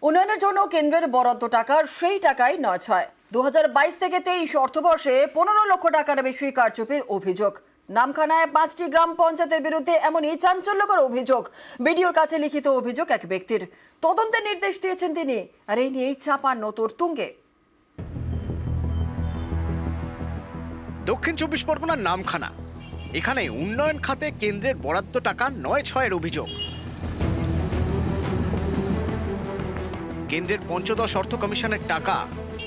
উন্নয়নের জন্য কেন্দ্রের বরাদ্দ টাকার সেই টাকাই নয় ছয়। 2022 থেকে 23 অর্থবর্ষে 15 লক্ষ টাকার বেশি কারচুপির অভিযোগ। নামখানায় 5টি গ্রাম পঞ্চায়েতের বিরুদ্ধে এমনই চাঞ্চল্যকর অভিযোগ। বিডিওর কাছে লিখিত অভিযোগ এক ব্যক্তির। তদন্তের নির্দেশ দিয়েছেন তিনি, আর এই নিয়েই চাপানো তুঙ্গে। দক্ষিণ 24 পরগনার নামখানা, এখানে উন্নয়ন খাতে কেন্দ্রের বরাদ্দ টাকা 9/6 অভিযোগ। কেন্দ্রের পঞ্চদশ অর্থ কমিশনের টাকা,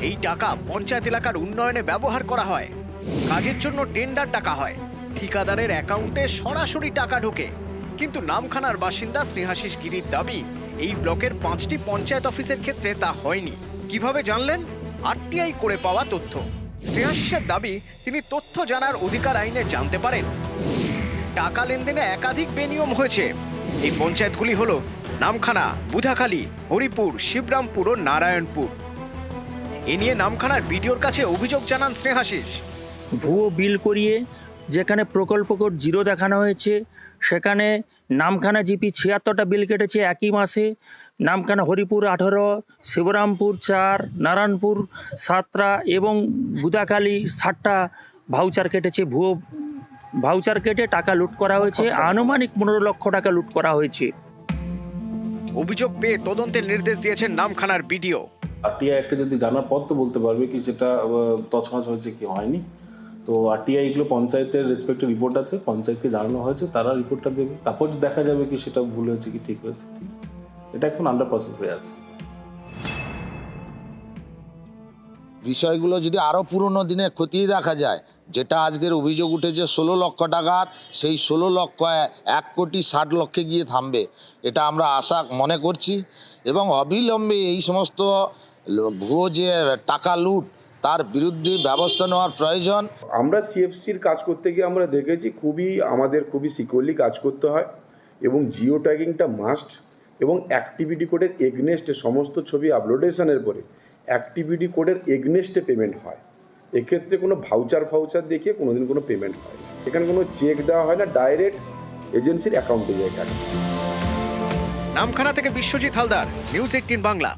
এই টাকা পঞ্চায়েত এলাকার উন্নয়নে ব্যবহার করা হয়। কাজের জন্য টেন্ডার টাকা হয়, ঠিকাদারের অ্যাকাউন্টে সরাসরি টাকা ঢোকে। কিন্তু নামখানার বাসিন্দা স্নেহাশিস গিরির দাবি, এই ব্লকের 5টি পঞ্চায়েত অফিসের ক্ষেত্রে তা হয়নি। কিভাবে জানলেন? আরটিআই করে পাওয়া তথ্য। স্নেহাশিসের দাবি, তিনি তথ্য জানার অধিকার আইনে জানতে পারেন টাকা লেনদেনে একাধিক বেনিয়ম হয়েছে। এই পঞ্চায়েতগুলি হলো নামখানা, বুধাখালী, হরিপুর, শিবরামপুর ও নারায়ণপুর। এ নিয়ে নামখানার বিডিওর কাছে অভিযোগ জানান স্নেহাশিস। ভুয়ো বিল করিয়ে যেখানে প্রকল্প কোড 0 দেখানো হয়েছে, সেখানে নামখানা জিপি 76টা বিল কেটেছে একই মাসে। নামখানা হরিপুর 18, শিবরামপুর 4, নারায়ণপুর 7টা এবং বুধাখালী 7টা ভাউচার কেটেছে। ভুয়ো ভাউচার কেটে টাকা লুট করা হয়েছে। আনুমানিক 15 লক্ষ টাকা লুট করা হয়েছে। অভিযোগ পেয়ে তদন্তের নির্দেশ দিয়েছেন নামখানার বিডিও। আরটিআই একটা যদি জানার পর তো বলতে পারবে কি সেটা তছনছ হয়েছে কি হয়নি। তো আরটিআই এগুলো পঞ্চায়েতের রেসপেক্টিভ রিপোর্ট আছে, পঞ্চায়েতকে জানানো হয়েছে, তারা রিপোর্টটা দেবে, তারপর দেখা যাবে কি সেটা ভুল হয়েছে কি ঠিক হয়েছে। ঠিক আছে, এটা এখন আন্ডার প্রসেসে আছে। বিষয়গুলো যদি আরও পুরনো দিনে খতিয়ে দেখা যায়, যেটা আজকের অভিযোগ উঠেছে 16 লক্ষ টাকার, সেই 16 লক্ষ 1,60,00,000 গিয়ে থামবে, এটা আমরা আশা মনে করছি। এবং অবিলম্বে এই সমস্ত ভুয়ো যে টাকা লুট, তার বিরুদ্ধে ব্যবস্থা নেওয়ার প্রয়োজন। আমরা সিএফসির কাজ করতে গিয়ে আমরা দেখেছি আমাদের খুবই সিকিউরলি কাজ করতে হয় এবং জিও ট্যাগিংটা মাস্ট, এবং অ্যাক্টিভিটি কোডের এগনেস্টে সমস্ত ছবি আপলোডেশনের পরে অ্যাক্টিভিটি কোডের এগনেস্টে পেমেন্ট হয়। এক্ষেত্রে কোনো ভাউচার দেখিয়ে কোনোদিন কোনো পেমেন্ট হয়, এখানে কোনো চেক দেওয়া হয় না, ডাইরেক্ট এজেন্সির অ্যাকাউন্টে যায় টাকা। নামখানা থেকে বিশ্বজিৎ হালদার, নিউজ 18 বাংলা।